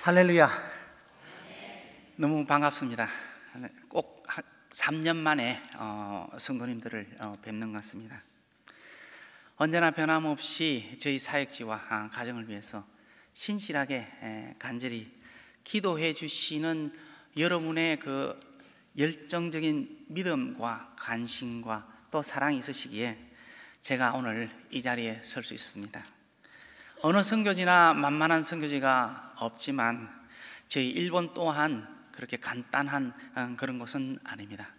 할렐루야. 너무 반갑습니다. 꼭 3년 만에 성도님들을 뵙는 것 같습니다. 언제나 변함없이 저희 사역지와 가정을 위해서 신실하게 간절히 기도해 주시는 여러분의 그 열정적인 믿음과 관심과 또 사랑이 있으시기에 제가 오늘 이 자리에 설 수 있습니다. 어느 선교지나 만만한 선교지가 없지만 저희 일본 또한 그렇게 간단한 그런 곳은 아닙니다.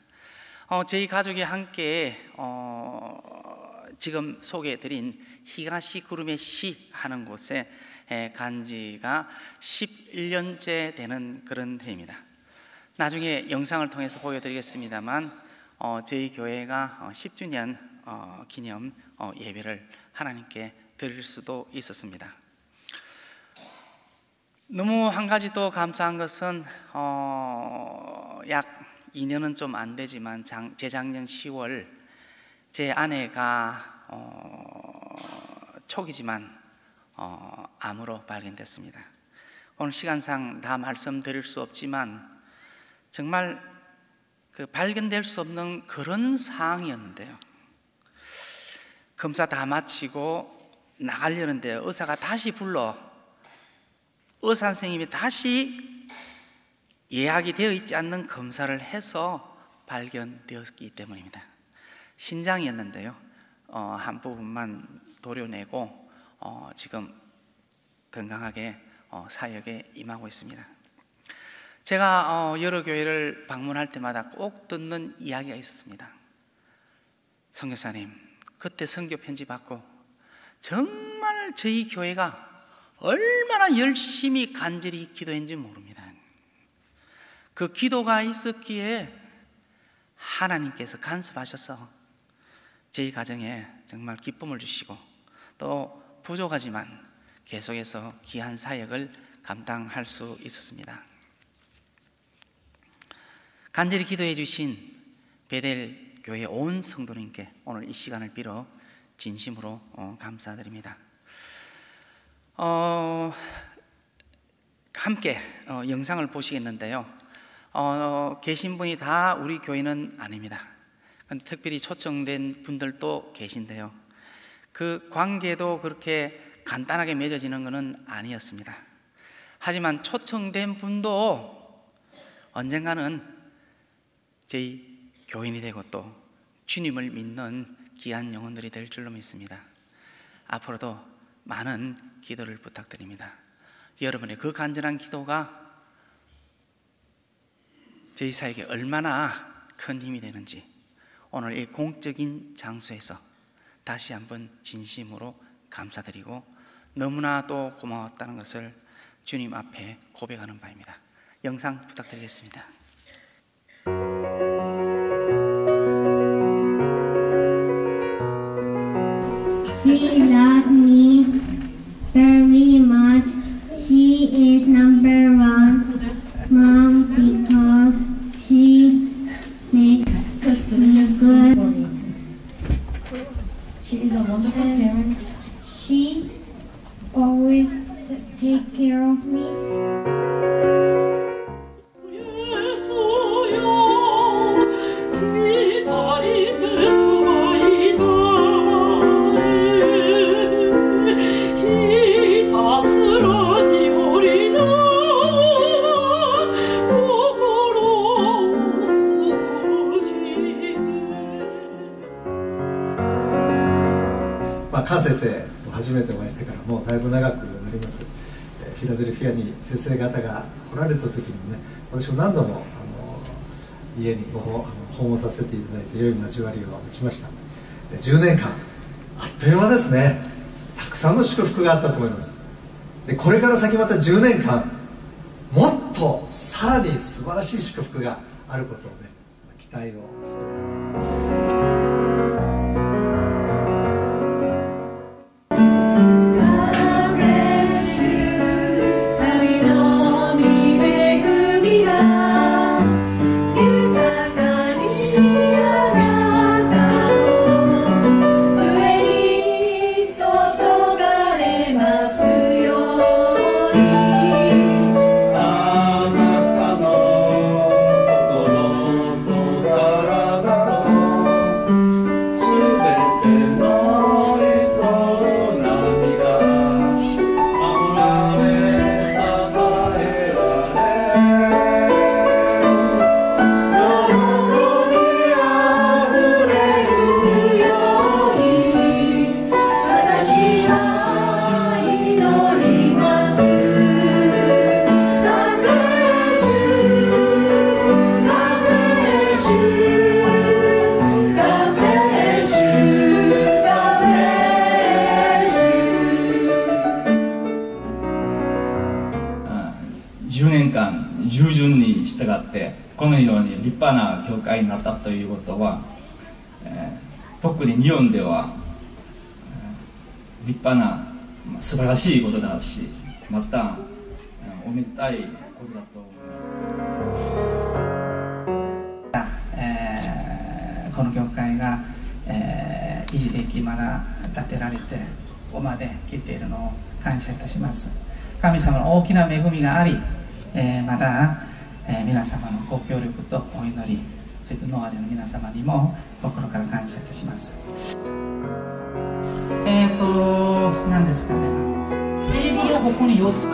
저희 가족이 함께 지금 소개해드린 히가시 구르메시 하는 곳에 간 지가 11년째 되는 그런 데입니다. 나중에 영상을 통해서 보여드리겠습니다만 저희 교회가 10주년 기념 예배를 하나님께 드릴 수도 있었습니다. 너무 한 가지 또 감사한 것은 약 2년은 좀 안 되지만 재작년 10월 제 아내가 초기지만 암으로 발견됐습니다. 오늘 시간상 다 말씀드릴 수 없지만 정말 그 발견될 수 없는 그런 상황이었는데요. 검사 다 마치고 나가려는데 의사가 다시 불러 의사 선생님이 다시 예약이 되어 있지 않는 검사를 해서 발견되었기 때문입니다. 신장이었는데요, 한 부분만 도려내고 지금 건강하게 사역에 임하고 있습니다. 제가 여러 교회를 방문할 때마다 꼭 듣는 이야기가 있었습니다. 선교사님, 그때 선교 편지 받고 정말 저희 교회가 얼마나 열심히 간절히 기도했는지 모릅니다. 그 기도가 있었기에 하나님께서 간섭하셔서 저희 가정에 정말 기쁨을 주시고 또 부족하지만 계속해서 귀한 사역을 감당할 수 있었습니다. 간절히 기도해 주신 베델 교회 온 성도님께 오늘 이 시간을 빌어 진심으로 감사드립니다. 함께 영상을 보시겠는데요, 계신 분이 다 우리 교인은 아닙니다. 근데 특별히 초청된 분들도 계신데요, 그 관계도 그렇게 간단하게 맺어지는 것은 아니었습니다. 하지만 초청된 분도 언젠가는 저희 교인이 되고 또 주님을 믿는 귀한 영혼들이 될 줄로 믿습니다. 앞으로도 많은 기도를 부탁드립니다. 여러분의 그 간절한 기도가 저희 사역에 얼마나 큰 힘이 되는지 오늘 이 공적인 장소에서 다시 한번 진심으로 감사드리고 너무나 또 고마웠다는 것을 주님 앞에 고백하는 바입니다. 영상 부탁드리겠습니다. She loves me very much. She is number one mom because she makes me good. She is a wonderful parent. She always take care of me.カー先生と初めてお会いしてからもうだいぶ長くなります。フィラデルフィアに先生方が来られた時にもね、私も何度も家に訪問させていただいて良い交わりを持ちました。10年間あっという間ですね。たくさんの祝福があったと思います。でこれから先また10年間もっとさらに素晴らしい祝福があることをね、期待をしております。注がれますように10年間従順に従ってこのように立派な教会になったということは、特に日本では、立派な素晴らしいことだし、またおめでたいことだと思います。この教会が、維持できまだ建てられてここまで来ているのを感謝いたします。神様の大きな恵みがあり、まだ、皆様のご協力とお祈り、そしてノアジの皆様にも心から感謝いたします。何ですかね、テーブルをここに4つ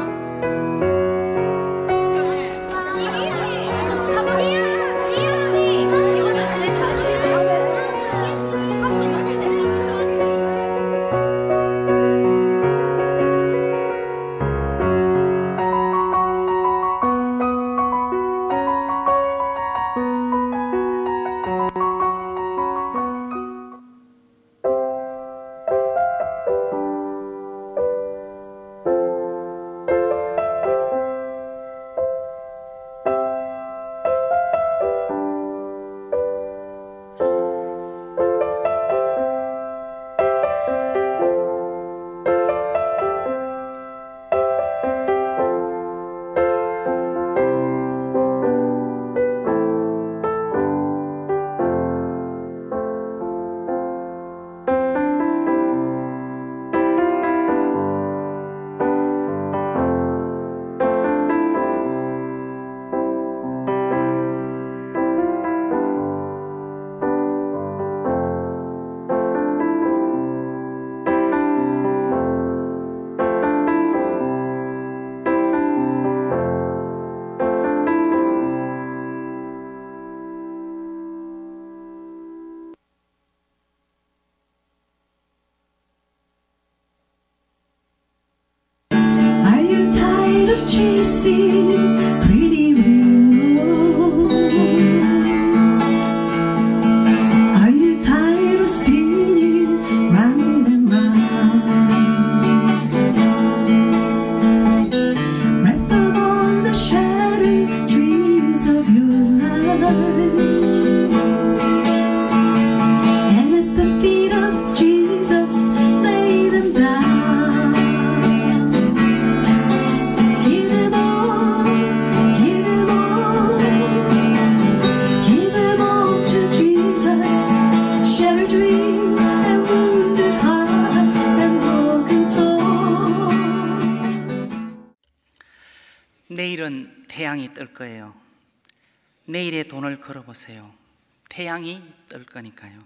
내일은 태양이 뜰 거예요. 내일의 돈을 걸어보세요. 태양이 뜰 거니까요.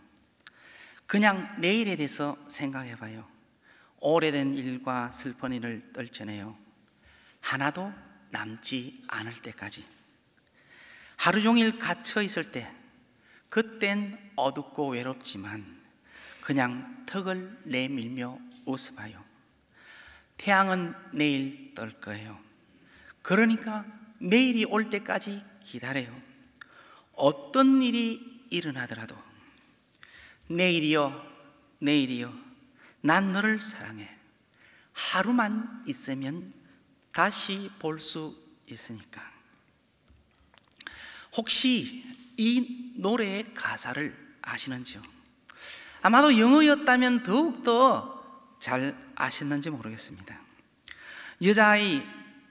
그냥 내일에 대해서 생각해봐요. 오래된 일과 슬픈 일을 떨쳐내요. 하나도 남지 않을 때까지. 하루 종일 갇혀 있을 때 그땐 어둡고 외롭지만 그냥 턱을 내밀며 웃어봐요. 태양은 내일 뜰 거예요. 그러니까 내일이 올 때까지 기다려요. 어떤 일이 일어나더라도 내일이여, 내일이여, 난 너를 사랑해. 하루만 있으면 다시 볼 수 있으니까. 혹시 이 노래의 가사를 아시는지요? 아마도 영어였다면 더욱더 잘 아셨는지 모르겠습니다. 여자아이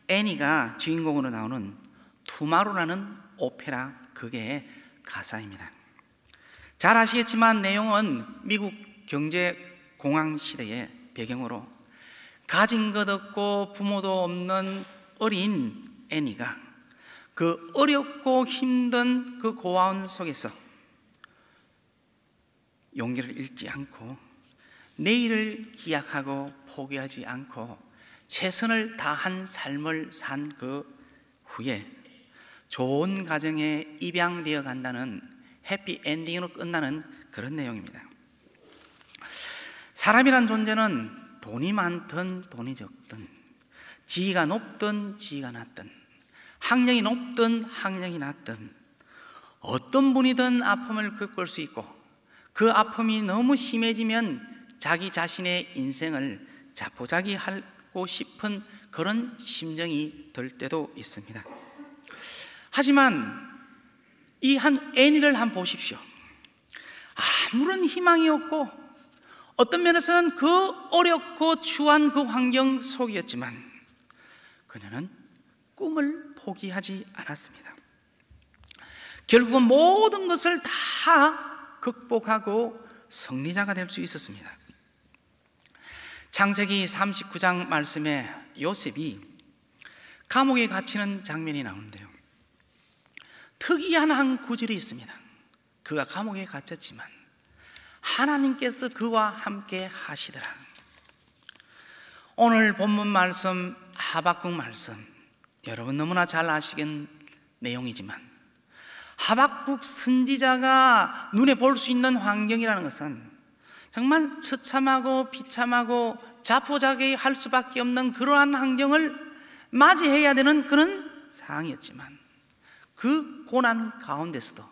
애니가 주인공으로 나오는 투마로라는 오페라 극의 가사입니다. 잘 아시겠지만 내용은 미국 경제공황 시대의 배경으로 가진 것 없고 부모도 없는 어린 애니가 그 어렵고 힘든 그 고아원 속에서 용기를 잃지 않고 내일을 기약하고 포기하지 않고 최선을 다한 삶을 산 그 후에 좋은 가정에 입양되어 간다는 해피엔딩으로 끝나는 그런 내용입니다. 사람이란 존재는 돈이 많든 돈이 적든, 지위가 높든 지위가 낮든, 학력이 높든 학력이 낮든 어떤 분이든 아픔을 겪을 수 있고 그 아픔이 너무 심해지면 자기 자신의 인생을 자포자기하고 싶은 그런 심정이 들 때도 있습니다. 하지만 이 한 애니를 한번 보십시오. 아무런 희망이 없고 어떤 면에서는 그 어렵고 추한 그 환경 속이었지만 그녀는 꿈을 포기하지 않았습니다. 결국은 모든 것을 다 극복하고 승리자가 될 수 있었습니다. 창세기 39장 말씀에 요셉이 감옥에 갇히는 장면이 나오는데요, 특이한 한 구절이 있습니다. 그가 감옥에 갇혔지만 하나님께서 그와 함께 하시더라. 오늘 본문 말씀, 하박국 말씀, 여러분 너무나 잘 아시는 내용이지만 하박국 선지자가 눈에 볼 수 있는 환경이라는 것은 정말 처참하고 비참하고 자포자기할 수밖에 없는 그러한 환경을 맞이해야 되는 그런 상황이었지만 그 고난 가운데서도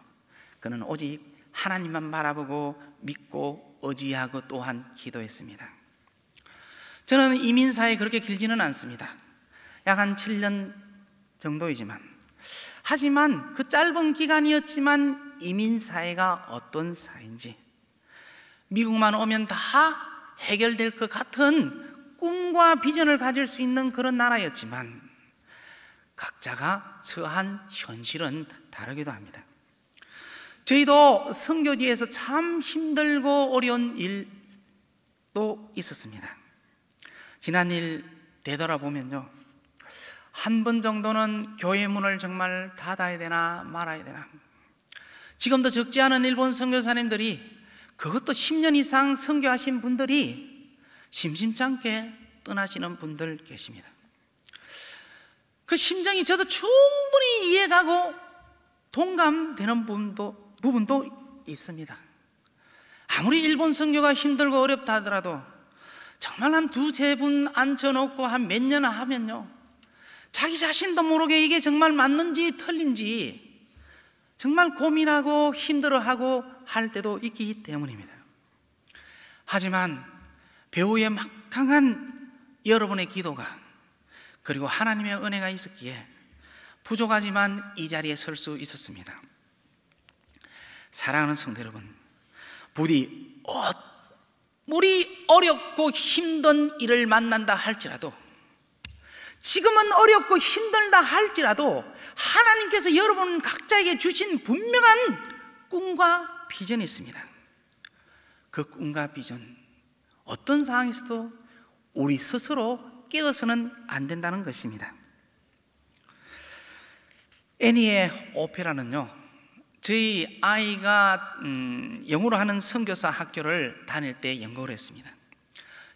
그는 오직 하나님만 바라보고 믿고 의지하고 또한 기도했습니다. 저는 이민사에 그렇게 길지는 않습니다. 약 한 7년 정도이지만, 하지만 그 짧은 기간이었지만 이민사회가 어떤 사회인지, 미국만 오면 다 해결될 것 같은 꿈과 비전을 가질 수 있는 그런 나라였지만 각자가 처한 현실은 다르기도 합니다. 저희도 선교지에서 참 힘들고 어려운 일도 있었습니다. 지난 일 되돌아보면요, 한 번 정도는 교회 문을 정말 닫아야 되나 말아야 되나. 지금도 적지 않은 일본 선교사님들이, 그것도 10년 이상 선교하신 분들이 심심치 않게 떠나시는 분들 계십니다. 그 심정이 저도 충분히 이해가고 동감되는 부분도 있습니다. 아무리 일본 선교가 힘들고 어렵다 하더라도 정말 한 두세 분 앉혀놓고 한 몇 년 하면요, 자기 자신도 모르게 이게 정말 맞는지 틀린지 정말 고민하고 힘들어하고 할 때도 있기 때문입니다. 하지만 배후에 막강한 여러분의 기도가, 그리고 하나님의 은혜가 있었기에 부족하지만 이 자리에 설 수 있었습니다. 사랑하는 성도 여러분, 부디 우리 어렵고 힘든 일을 만난다 할지라도, 지금은 어렵고 힘들다 할지라도 하나님께서 여러분 각자에게 주신 분명한 꿈과 비전이 있습니다. 그 꿈과 비전, 어떤 상황에서도 우리 스스로 깨어서는 안 된다는 것입니다. 애니의 오페라는요, 저희 아이가 영어로 하는 선교사 학교를 다닐 때 연극을 했습니다.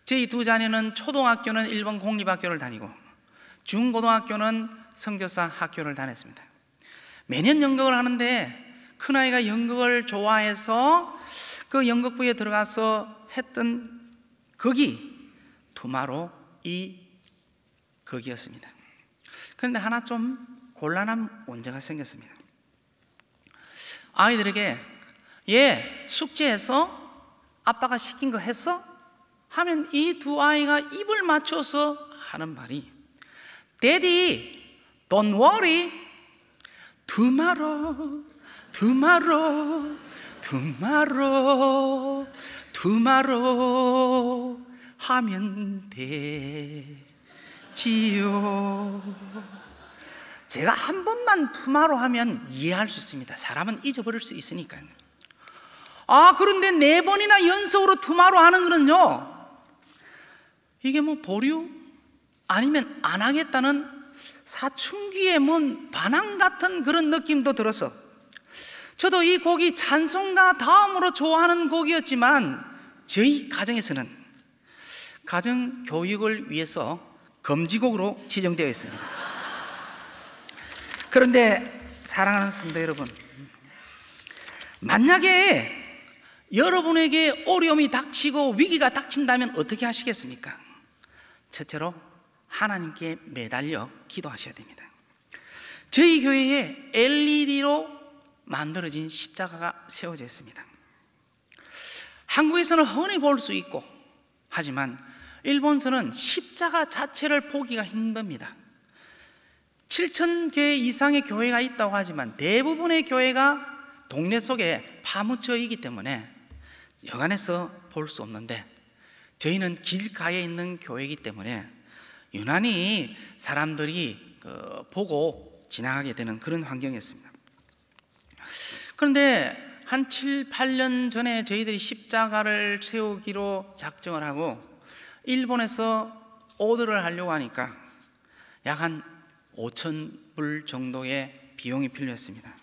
저희 두 자녀는 초등학교는 일본 공립학교를 다니고 중고등학교는 선교사 학교를 다녔습니다. 매년 연극을 하는데 큰아이가 연극을 좋아해서 그 연극부에 들어가서 했던 극이 투마로우 이 극이었습니다. 그런데 하나 좀 곤란한 문제가 생겼습니다. 아이들에게 숙제해서 아빠가 시킨 거 했어? 하면 이 두 아이가 입을 맞춰서 하는 말이 Daddy, don't worry. Tomorrow, tomorrow, tomorrow, tomorrow 하면 되지요. 제가 한 번만 투마로 하면 이해할 수 있습니다. 사람은 잊어버릴 수 있으니까요. 그런데 4번이나 연속으로 투마로 하는 거는요, 이게 뭐 보류? 아니면 안 하겠다는 사춘기의 반항 같은 그런 느낌도 들어서, 저도 이 곡이 찬송가 다음으로 좋아하는 곡이었지만 저희 가정에서는 가정 교육을 위해서 금지곡으로 지정되어 있습니다. 그런데 사랑하는 성도 여러분, 만약에 여러분에게 어려움이 닥치고 위기가 닥친다면 어떻게 하시겠습니까? 첫째로 하나님께 매달려 기도하셔야 됩니다. 저희 교회에 LED로 만들어진 십자가가 세워져 있습니다. 한국에서는 흔히 볼 수 있고, 하지만 일본서는 십자가 자체를 보기가 힘듭니다. 7,000개 이상의 교회가 있다고 하지만 대부분의 교회가 동네 속에 파묻혀 있기 때문에 여간해서 볼 수 없는데, 저희는 길가에 있는 교회이기 때문에 유난히 사람들이 보고 지나가게 되는 그런 환경이었습니다. 그런데 한 7, 8년 전에 저희들이 십자가를 세우기로 작정을 하고 일본에서 오더를 하려고 하니까 약 한 5,000불 정도의 비용이 필요했습니다.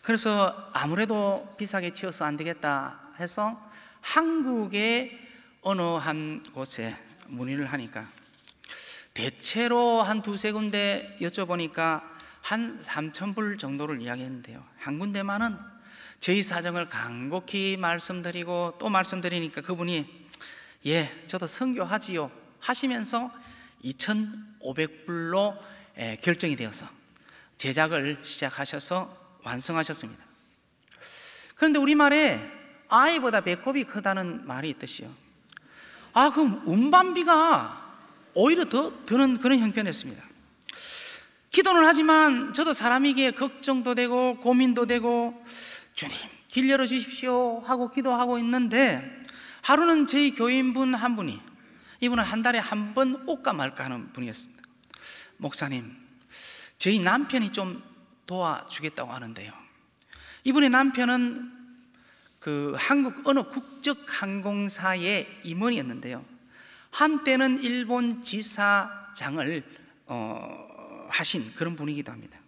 그래서 아무래도 비싸게 지어서 안 되겠다 해서 한국의 어느 한 곳에 문의를 하니까 대체로 한 두세 군데 여쭤보니까 한 3,000불 정도를 이야기했는데요, 한 군데만은 저희 사정을 간곡히 말씀드리고 또 말씀드리니까 그분이 예, 저도 선교하지요 하시면서 2,500불로 결정이 되어서 제작을 시작하셔서 완성하셨습니다. 그런데 우리말에 아이보다 배꼽이 크다는 말이 있듯이요, 그럼 운반비가 오히려 더 드는 그런 형편이었습니다. 기도는 하지만 저도 사람이기에 걱정도 되고 고민도 되고 주님 길 열어주십시오 하고 기도하고 있는데, 하루는 저희 교인분 한 분이, 이분은 한 달에 한 번 올까 말까 하는 분이었습니다. 목사님, 저희 남편이 좀 도와주겠다고 하는데요, 이분의 남편은 그 한국 어느 국적 항공사의 임원이었는데요, 한때는 일본 지사장을 하신 그런 분이기도 합니다.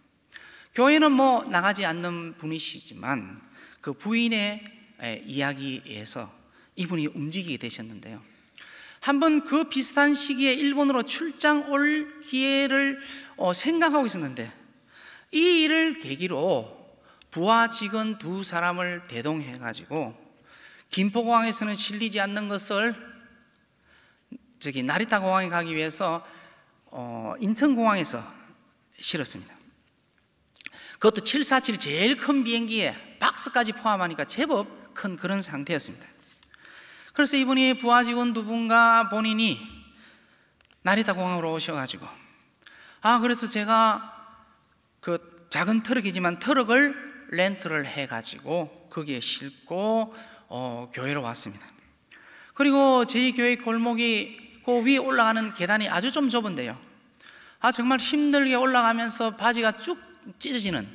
교회는 뭐 나가지 않는 분이시지만 그 부인의 이야기에서 이분이 움직이게 되셨는데요, 한번 그 비슷한 시기에 일본으로 출장 올 기회를 생각하고 있었는데, 이 일을 계기로 부하 직원 2사람을 대동해 가지고 김포공항에서는 실리지 않는 것을 나리타 공항에 가기 위해서 인천공항에서 실었습니다. 그것도 747 제일 큰 비행기에 박스까지 포함하니까 제법 큰 그런 상태였습니다. 그래서 이분이 부하 직원 2분과 본인이 나리타 공항으로 오셔가지고, 그래서 제가 그 작은 트럭이지만 트럭을 렌트를 해가지고 거기에 싣고 교회로 왔습니다. 그리고 저희 교회 골목이 그 위에 올라가는 계단이 아주 좀 좁은데요, 정말 힘들게 올라가면서 바지가 쭉 찢어지는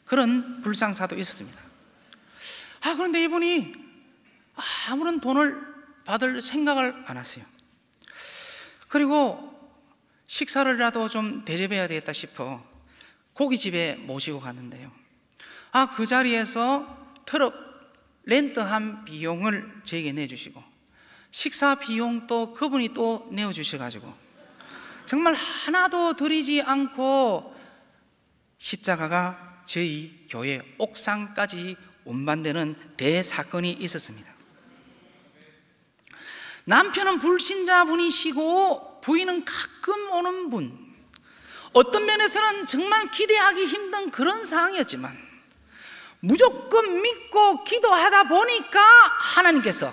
그런 불상사도 있었습니다. 그런데 이분이 아무런 돈을 받을 생각을 안 하세요. 그리고 식사를라도 좀 대접해야 되겠다 싶어 고깃집에 모시고 갔는데요, 그 자리에서 트럭 렌트한 비용을 저에게 내주시고 식사 비용도 그분이 또 내어주셔가지고 정말 하나도 드리지 않고 십자가가 저희 교회 옥상까지 운반되는 대사건이 있었습니다. 남편은 불신자분이시고 부인은 가끔 오는 분, 어떤 면에서는 정말 기대하기 힘든 그런 상황이었지만 무조건 믿고 기도하다 보니까 하나님께서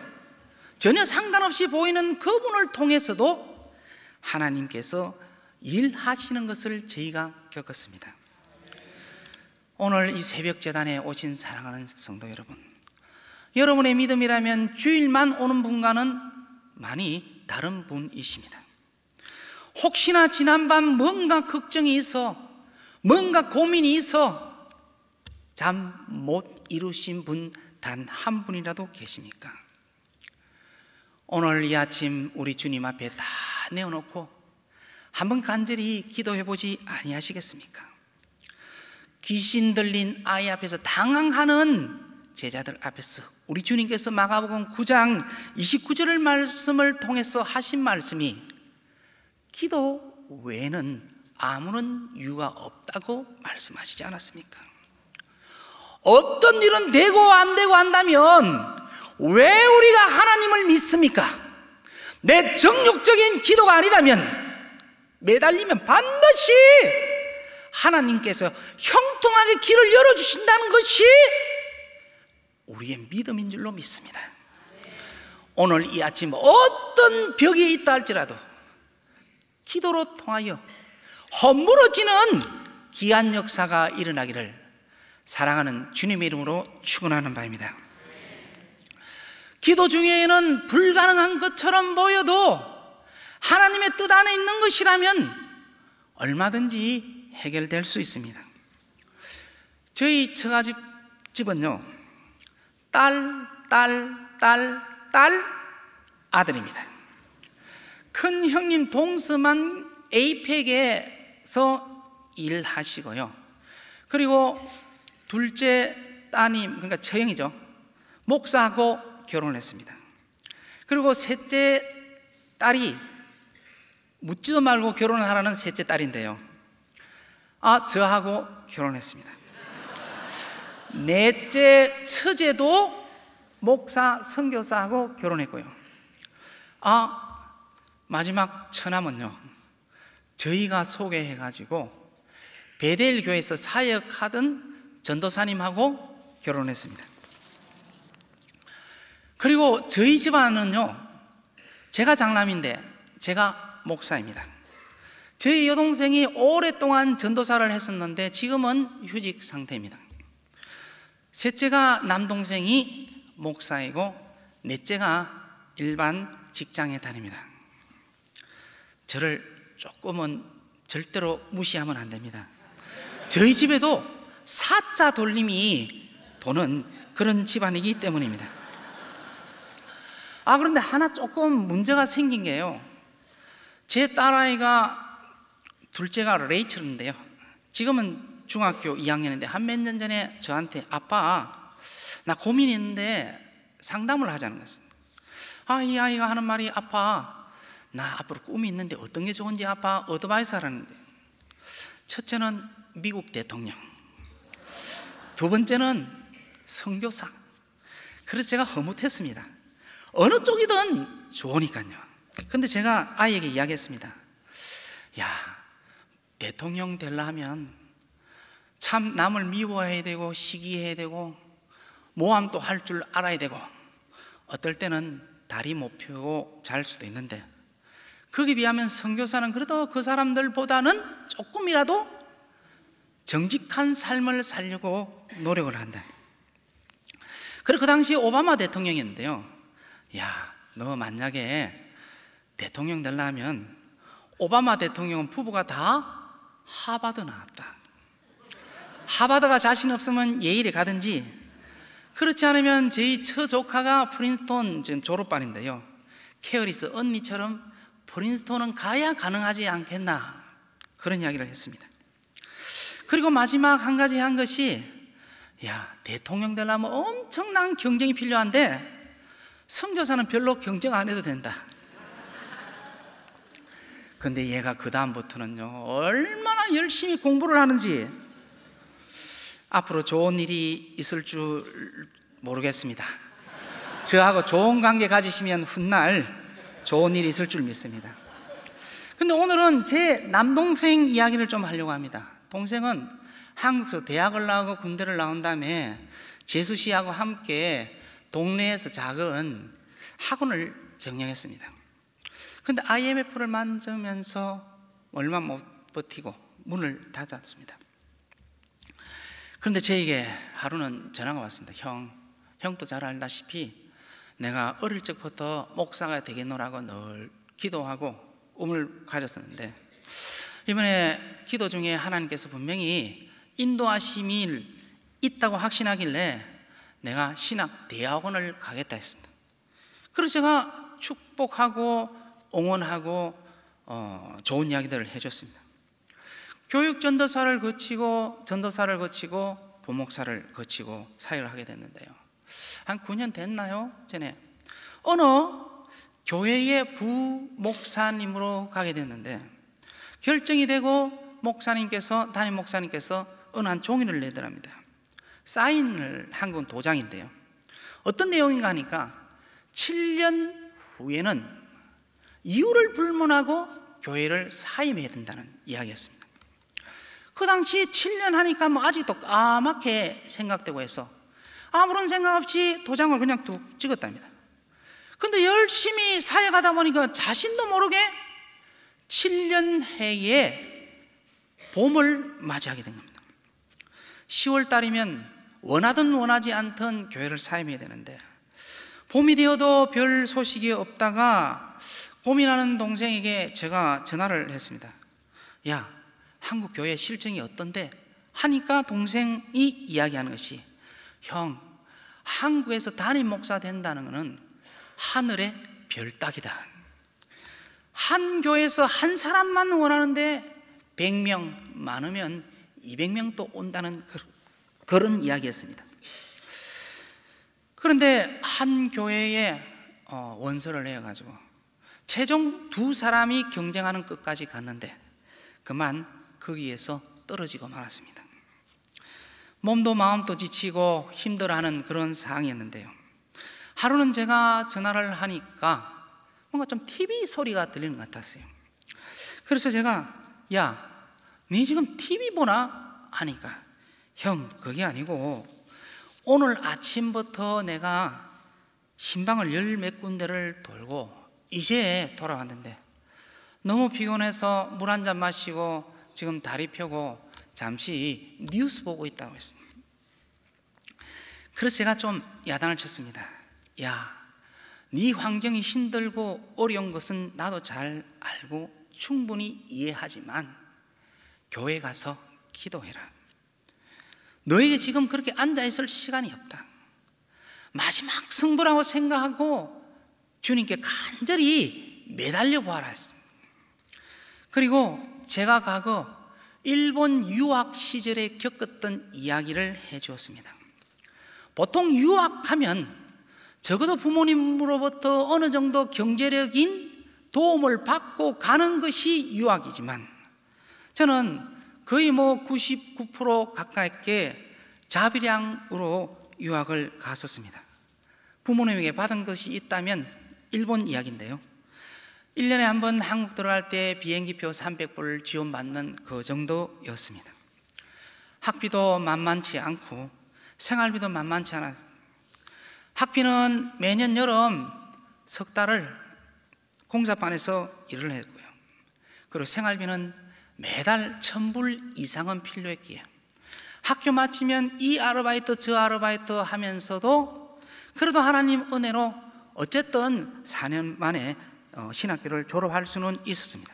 전혀 상관없이 보이는 그분을 통해서도 하나님께서 일하시는 것을 저희가 겪었습니다. 오늘 이 새벽 제단에 오신 사랑하는 성도 여러분, 여러분의 믿음이라면 주일만 오는 분과는 많이 다른 분이십니다. 혹시나 지난밤 뭔가 걱정이 있어, 뭔가 고민이 있어 잠 못 이루신 분 단 한 분이라도 계십니까? 오늘 이 아침 우리 주님 앞에 다 내어놓고 한번 간절히 기도해보지 아니하시겠습니까? 귀신 들린 아이 앞에서 당황하는 제자들 앞에서 우리 주님께서 마가복음 9장 29절 말씀을 통해서 하신 말씀이 기도 외에는 아무런 이유가 없다고 말씀하시지 않았습니까? 어떤 일은 되고 안 되고 한다면 왜 우리가 하나님을 믿습니까? 내 정욕적인 기도가 아니라면 매달리면 반드시 하나님께서 형통하게 길을 열어주신다는 것이 우리의 믿음인 줄로 믿습니다. 오늘 이 아침 어떤 벽이 있다 할지라도 기도로 통하여 허물어지는 귀한 역사가 일어나기를 사랑하는 주님의 이름으로 축원하는 바입니다. 기도 중에는 불가능한 것처럼 보여도 하나님의 뜻 안에 있는 것이라면 얼마든지 해결될 수 있습니다. 저희 처가집은요, 딸, 아들입니다. 큰 형님 동서만 에이펙에서 일하시고요. 그리고 둘째 따님, 그러니까 처형이죠, 목사하고 결혼을 했습니다. 그리고 셋째 딸이 묻지도 말고 결혼을 하라는 셋째 딸인데요, 저하고 결혼했습니다. 넷째 처제도 목사, 선교사하고 결혼했고요. 마지막 처남은요, 저희가 소개해가지고 베델 교회에서 사역하던 전도사님하고 결혼했습니다. 그리고 저희 집안은요, 제가 장남인데 제가 목사입니다. 저희 여동생이 오랫동안 전도사를 했었는데 지금은 휴직 상태입니다. 셋째가 남동생이 목사이고 넷째가 일반 직장에 다닙니다. 저를 조금은 절대로 무시하면 안 됩니다. 저희 집에도 사자 돌림이 도는 그런 집안이기 때문입니다. 그런데 하나 조금 문제가 생긴 게요, 제 딸아이가 둘째가 레이첼인데요, 지금은 중학교 2학년인데 한 몇 년 전에 저한테 아빠 나 고민이 있는데 상담을 하자는 것입니다. 이 아이가 하는 말이 아빠 나 앞으로 꿈이 있는데 어떤 게 좋은지 아빠 어드바이스 하라는데, 첫째는 미국 대통령, 두 번째는 선교사. 그래서 제가 허무했습니다. 어느 쪽이든 좋으니까요. 근데 제가 아이에게 이야기했습니다. 야, 대통령 되려면 참 남을 미워해야 되고 시기해야 되고 모함도 할 줄 알아야 되고 어떨 때는 다리 못 펴고 잘 수도 있는데, 거기에 비하면 선교사는 그래도 그 사람들보다는 조금이라도 정직한 삶을 살려고 노력을 한다. 그리고 그 당시 오바마 대통령이었는데요, 야, 너 만약에 대통령 되려면 오바마 대통령은 부부가 다 하버드 나왔다. 하버드가 자신 없으면 예일에 가든지, 그렇지 않으면 저희 처조카가 프린스톤 지금 졸업반인데요, 케어리스 언니처럼 프린스톤은 가야 가능하지 않겠나, 그런 이야기를 했습니다. 그리고 마지막 한 가지 한 것이, 야, 대통령 되려면 엄청난 경쟁이 필요한데 선교사는 별로 경쟁 안 해도 된다. 근데 얘가 그 다음부터는요, 얼마나 열심히 공부를 하는지 앞으로 좋은 일이 있을 줄 모르겠습니다. 저하고 좋은 관계 가지시면 훗날 좋은 일이 있을 줄 믿습니다. 근데 오늘은 제 남동생 이야기를 좀 하려고 합니다. 동생은 한국에서 대학을 나오고 군대를 나온 다음에 재수 씨하고 함께 동네에서 작은 학원을 경영했습니다. 근데 IMF를 만지면서 얼마 못 버티고 문을 닫았습니다. 그런데 저에게 하루는 전화가 왔습니다. 형도 잘 알다시피 내가 어릴 적부터 목사가 되겠노라고 늘 기도하고 꿈을 가졌었는데, 이번에 기도 중에 하나님께서 분명히 인도하심이 있다고 확신하길래 내가 신학 대학원을 가겠다 했습니다. 그래서 제가 축복하고 응원하고 좋은 이야기들을 해줬습니다. 교육 전도사를 거치고 부목사를 거치고 사역을 하게 됐는데요, 한 9년 됐나요? 전에 어느 교회의 부목사님으로 가게 됐는데, 결정이 되고 담임 목사님께서 어느 한 종이를 내더랍니다. 사인을 한 건 도장인데요, 어떤 내용인가 하니까 7년 후에는 이유를 불문하고 교회를 사임해야 된다는 이야기였습니다. 그 당시 7년 하니까 아직도 까맣게 생각되고 해서 아무런 생각 없이 도장을 그냥 뚝 찍었답니다. 근데 열심히 사회 가다 보니까 자신도 모르게 7년 해에 봄을 맞이하게 된 겁니다. 10월 달이면 원하든 원하지 않든 교회를 사임해야 되는데 봄이 되어도 별 소식이 없다가 고민하는 동생에게 제가 전화를 했습니다. 야, 한국 교회 실정이 어떤데? 하니까 동생이 이야기하는 것이, 형, 한국에서 담임 목사 된다는 것은 하늘의 별 따기다. 한 교회에서 한 사람만 원하는데 100명 많으면 200명도 온다는 그런 이야기였습니다. 그런데 한 교회에 원서를 내어가지고 최종 2사람이 경쟁하는 끝까지 갔는데 그만 거기에서 떨어지고 말았습니다. 몸도 마음도 지치고 힘들어하는 그런 상황이었는데요. 하루는 제가 전화를 하니까 뭔가 좀 TV 소리가 들리는 것 같았어요. 그래서 제가, 야, 니 지금 TV 보나? 하니까, 형, 그게 아니고 오늘 아침부터 내가 신방을 10몇 군데를 돌고 이제 돌아왔는데 너무 피곤해서 물 한 잔 마시고 지금 다리 펴고 잠시 뉴스 보고 있다고 했습니다. 그래서 제가 좀 야단을 쳤습니다. 야, 네 환경이 힘들고 어려운 것은 나도 잘 알고 충분히 이해하지만 교회 가서 기도해라. 너에게 지금 그렇게 앉아있을 시간이 없다. 마지막 승부라고 생각하고 주님께 간절히 매달려 보아라 했습니다. 그리고 제가 과거 일본 유학 시절에 겪었던 이야기를 해 주었습니다. 보통 유학하면 적어도 부모님으로부터 어느 정도 경제력인 도움을 받고 가는 것이 유학이지만 저는 거의 99% 가깝게 자비량으로 유학을 갔었습니다. 부모님에게 받은 것이 있다면 일본 이야기인데요. 1년에 한 번 한국 들어갈 때 비행기표 300불 지원받는 그 정도였습니다. 학비도 만만치 않고 생활비도 만만치 않아. 학비는 매년 여름 석 달을 공사반에서 일을 했고요. 그리고 생활비는 매달 1000불 이상은 필요했기에 학교 마치면 이 아르바이트 저 아르바이트 하면서도 그래도 하나님 은혜로 어쨌든 4년 만에 신학교를 졸업할 수는 있었습니다.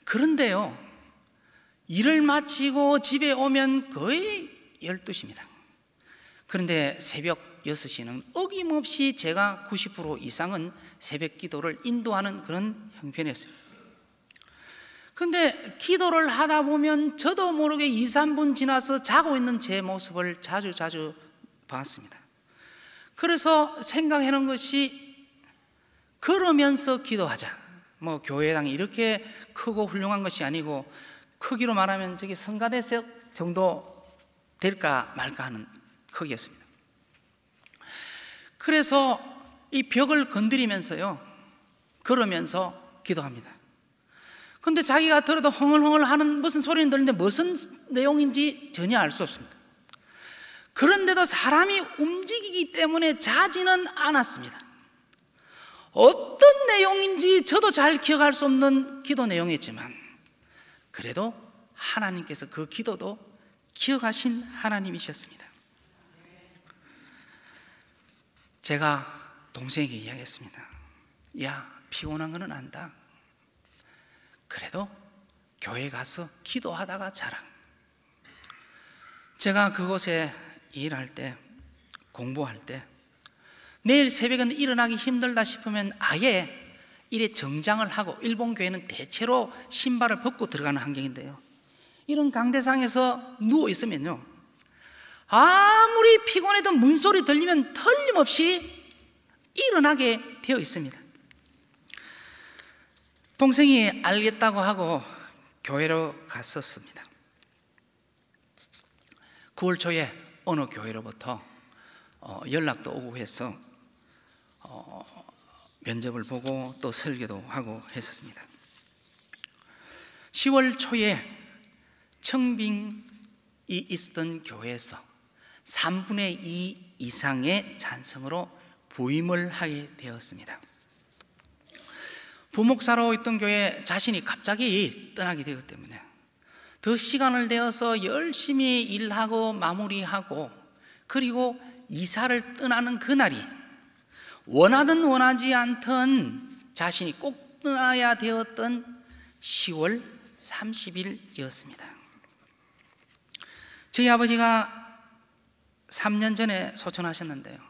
그런데요, 일을 마치고 집에 오면 거의 12시입니다. 그런데 새벽 6시는 어김없이 제가 90% 이상은 새벽 기도를 인도하는 그런 형편이었습니다. 그런데 기도를 하다 보면 저도 모르게 2, 3분 지나서 자고 있는 제 모습을 자주 봤습니다. 그래서 생각해놓은 것이 걸으면서 기도하자. 교회당이 이렇게 크고 훌륭한 것이 아니고 크기로 말하면 저기 성가대석 정도 될까 말까 하는 크기였습니다. 그래서 이 벽을 건드리면서요, 걸으면서 기도합니다. 근데 자기가 들어도 흥얼흥얼 하는 무슨 소리는 들리는데 무슨 내용인지 전혀 알 수 없습니다. 그런데도 사람이 움직이기 때문에 자지는 않았습니다. 어떤 내용인지 저도 잘 기억할 수 없는 기도 내용이었지만 그래도 하나님께서 그 기도도 기억하신 하나님이셨습니다. 제가 동생에게 이야기했습니다. 야, 피곤한 거는 안다. 그래도 교회 가서 기도하다가 자라. 제가 그곳에 일할 때, 공부할 때 내일 새벽에 일어나기 힘들다 싶으면 아예 일에 정장을 하고, 일본 교회는 대체로 신발을 벗고 들어가는 환경인데요, 이런 강대상에서 누워 있으면요, 아무리 피곤해도 문소리 들리면 틀림없이 일어나게 되어 있습니다. 동생이 알겠다고 하고 교회로 갔었습니다. 9월 초에 어느 교회로부터 연락도 오고 해서 면접을 보고 또 설교도 하고 했었습니다. 10월 초에 청빙이 있었던 교회에서 3분의 2 이상의 찬성으로 부임을 하게 되었습니다. 부목사로 있던 교회 자신이 갑자기 떠나게 되었기 때문에 더 시간을 내어서 열심히 일하고 마무리하고, 그리고 이사를 떠나는 그날이 원하든 원하지 않든 자신이 꼭 떠나야 되었던 10월 30일이었습니다. 저희 아버지가 3년 전에 소천하셨는데요,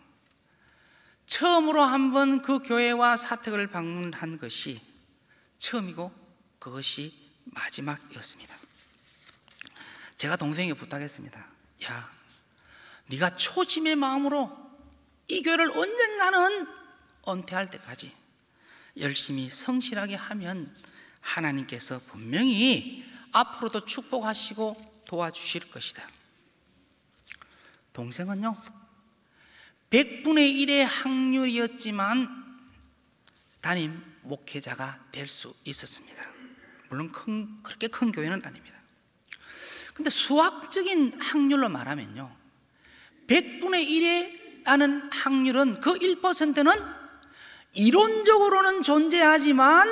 처음으로 한번 그 교회와 사택을 방문한 것이 처음이고 그것이 마지막이었습니다. 제가 동생에게 부탁했습니다. 야, 네가 초심의 마음으로 이 교회를 언젠가는 은퇴할 때까지 열심히 성실하게 하면 하나님께서 분명히 앞으로도 축복하시고 도와주실 것이다. 동생은요, 100분의 1의 확률이었지만 담임 목회자가 될 수 있었습니다. 물론 그렇게 큰 교회는 아닙니다. 근데 수학적인 확률로 말하면요, 100분의 1에 라는 확률은, 그 1%는 이론적으로는 존재하지만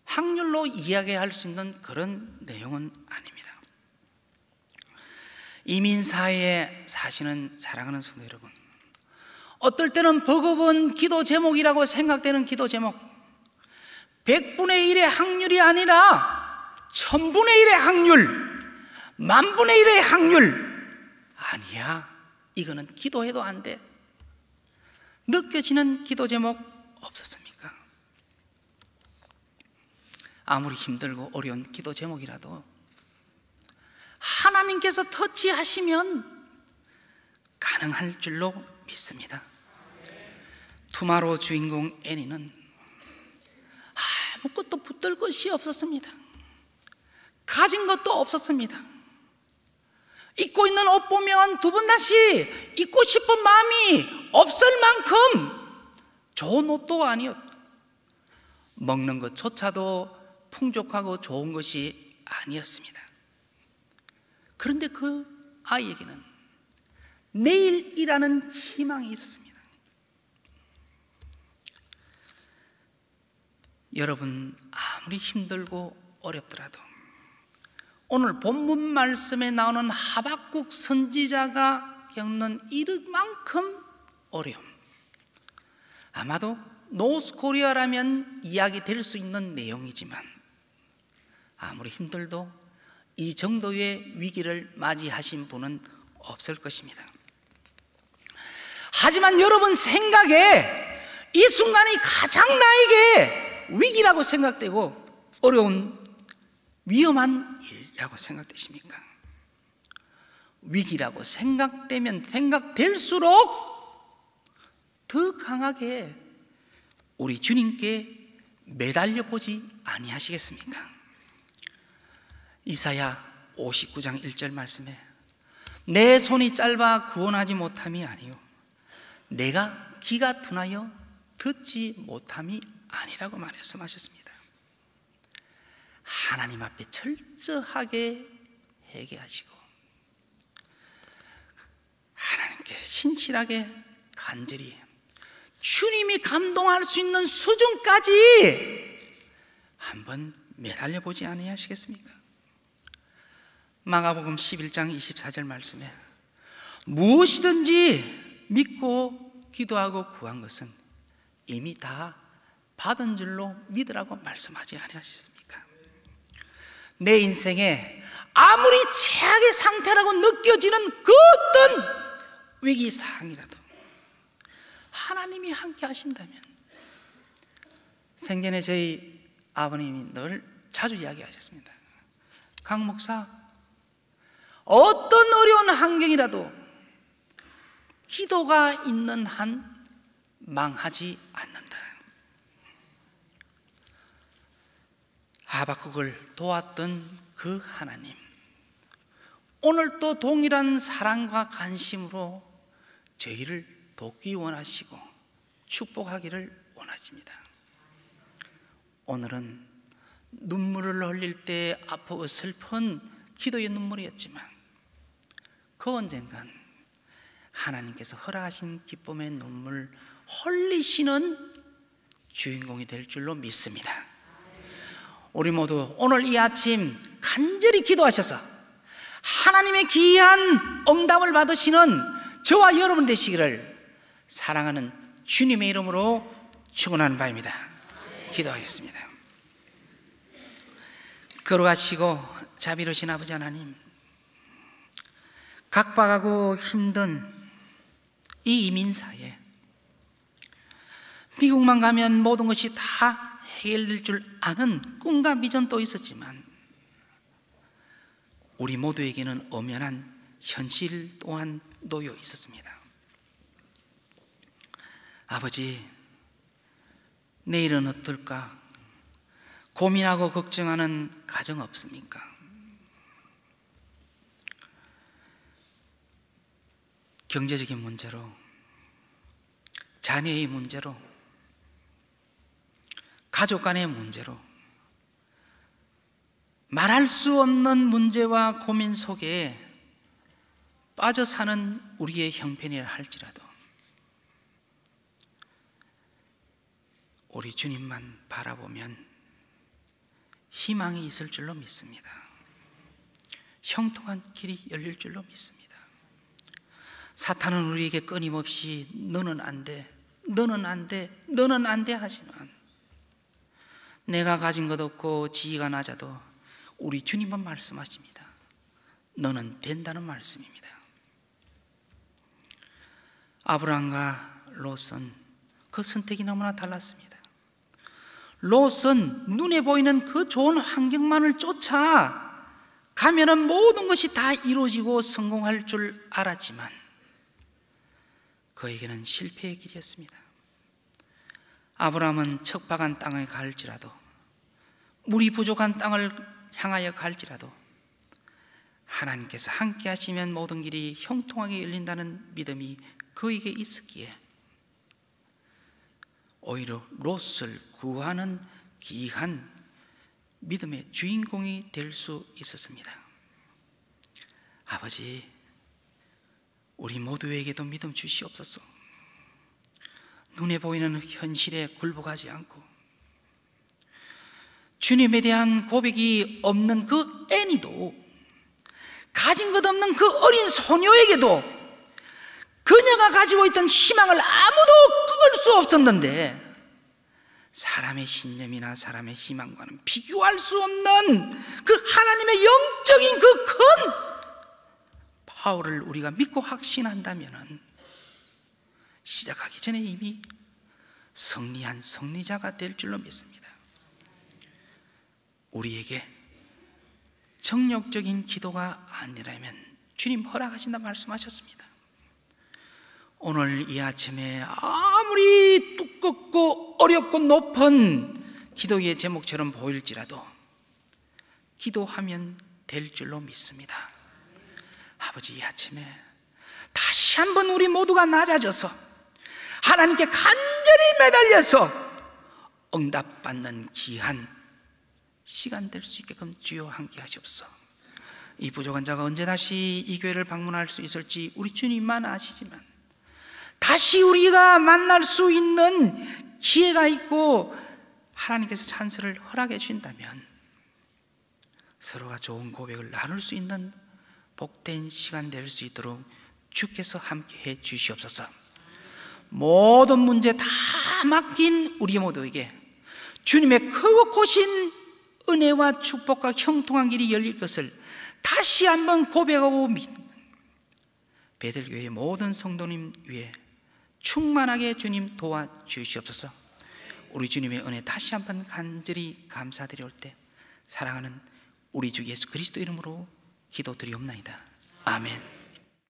확률로 이야기할 수 있는 그런 내용은 아닙니다. 이민사회에 사시는 사랑하는 성도 여러분, 어떨 때는 버거운 기도 제목이라고 생각되는 기도 제목, 100분의 1의 확률이 아니라 1000분의 1의 확률, 10,000분의 1의 확률, 아니야, 이거는 기도해도 안 돼, 느껴지는 기도 제목 없었습니까? 아무리 힘들고 어려운 기도 제목이라도 하나님께서 터치하시면 가능할 줄로 믿습니다. 투마로우 주인공 애니는 아무것도 붙들 것이 없었습니다. 가진 것도 없었습니다. 입고 있는 옷 보면 두 번 다시 입고 싶은 마음이 없을 만큼 좋은 옷도 아니었고, 먹는 것조차도 풍족하고 좋은 것이 아니었습니다. 그런데 그 아이에게는 내일이라는 희망이 있습니다. 여러분, 아무리 힘들고 어렵더라도 오늘 본문 말씀에 나오는 하박국 선지자가 겪는 이만큼 어려움, 아마도 노스코리아라면 이야기될 수 있는 내용이지만 아무리 힘들도 이 정도의 위기를 맞이하신 분은 없을 것입니다. 하지만 여러분 생각에 이 순간이 가장 나에게 위기라고 생각되고 어려운 위험한 일이라고 생각되십니까? 위기라고 생각될수록 더 강하게 우리 주님께 매달려 보지 아니하시겠습니까? 이사야 59장 1절 말씀에 내 손이 짧아 구원하지 못함이 아니요 내가 귀가 둔하여 듣지 못함이 아니라고 말씀하셨습니다. 하나님 앞에 철저하게 회개하시고 하나님께 신실하게 간절히 주님이 감동할 수 있는 수준까지 한번 매달려 보지 아니하시겠습니까? 마가복음 11장 24절 말씀에 무엇이든지 믿고 기도하고 구한 것은 이미 다 받은 줄로 믿으라고 말씀하지 아니하셨습니까? 내 인생에 아무리 최악의 상태라고 느껴지는 그 어떤 위기사항이라도 하나님이 함께 하신다면, 생전에 저희 아버님이 늘 자주 이야기하셨습니다. 강 목사, 어떤 어려운 환경이라도 기도가 있는 한 망하지 않는다. 하박국을 도왔던 그 하나님, 오늘 또 동일한 사랑과 관심으로 저희를 돕기 원하시고 축복하기를 원하십니다. 오늘은 눈물을 흘릴 때 아프고 슬픈 기도의 눈물이었지만 그 언젠간 하나님께서 허락하신 기쁨의 눈물 흘리시는 주인공이 될 줄로 믿습니다. 우리 모두 오늘 이 아침 간절히 기도하셔서 하나님의 귀한 응답을 받으시는 저와 여러분 되시기를 사랑하는 주님의 이름으로 축원하는 바입니다. 기도하겠습니다. 걸어가시고 자비로우신 아버지 하나님, 각박하고 힘든 이 이민사에 미국만 가면 모든 것이 다 해결될 줄 아는 꿈과 비전도 있었지만 우리 모두에게는 엄연한 현실 또한 놓여 있었습니다. 아버지, 내일은 어떨까 고민하고 걱정하는 가정 없습니까? 경제적인 문제로, 자녀의 문제로, 가족 간의 문제로 말할 수 없는 문제와 고민 속에 빠져 사는 우리의 형편이라 할지라도 우리 주님만 바라보면 희망이 있을 줄로 믿습니다. 형통한 길이 열릴 줄로 믿습니다. 사탄은 우리에게 끊임없이 너는 안 돼, 너는 안 돼, 너는 안 돼 하지만 내가 가진 것 없고 지위가 낮아도 우리 주님만 말씀하십니다. 너는 된다는 말씀입니다. 아브라함과 롯은 그 선택이 너무나 달랐습니다. 롯은 눈에 보이는 그 좋은 환경만을 쫓아 가면은 모든 것이 다 이루어지고 성공할 줄 알았지만 그에게는 실패의 길이었습니다. 아브라함은 척박한 땅에 갈지라도, 물이 부족한 땅을 향하여 갈지라도 하나님께서 함께 하시면 모든 길이 형통하게 열린다는 믿음이 그에게 있었기에 오히려 롯을 구하는 귀한 믿음의 주인공이 될 수 있었습니다. 아버지, 우리 모두에게도 믿음 주시옵소서. 눈에 보이는 현실에 굴복하지 않고 주님에 대한 고백이 없는 그 애니도, 가진 것 없는 그 어린 소녀에게도 그녀가 가지고 있던 희망을 아무도 끄을 수 없었는데 사람의 신념이나 사람의 희망과는 비교할 수 없는 그 하나님의 영적인 그 큰 파워를 우리가 믿고 확신한다면 시작하기 전에 이미 승리한 승리자가 될 줄로 믿습니다. 우리에게 정욕적인 기도가 아니라면 주님 허락하신다 말씀하셨습니다. 오늘 이 아침에 아무리 두껍고 어렵고 높은 기도의 제목처럼 보일지라도 기도하면 될 줄로 믿습니다. 아버지, 이 아침에 다시 한번 우리 모두가 낮아져서 하나님께 간절히 매달려서 응답받는 귀한 시간 될 수 있게끔 주여 함께 하시옵소서. 이 부족한 자가 언제 다시 이 교회를 방문할 수 있을지 우리 주님만 아시지만 다시 우리가 만날 수 있는 기회가 있고 하나님께서 찬스를 허락해 주신다면 서로가 좋은 고백을 나눌 수 있는 복된 시간 될 수 있도록 주께서 함께해 주시옵소서. 모든 문제 다 맡긴 우리 모두에게 주님의 크고 크신 은혜와 축복과 형통한 길이 열릴 것을 다시 한번 고백하고 믿는 베들교회 모든 성도님 위에 충만하게 주님 도와주시옵소서. 우리 주님의 은혜 다시 한번 간절히 감사드릴 때 사랑하는 우리 주 예수 그리스도 이름으로 기도드리옵나이다. 아멘.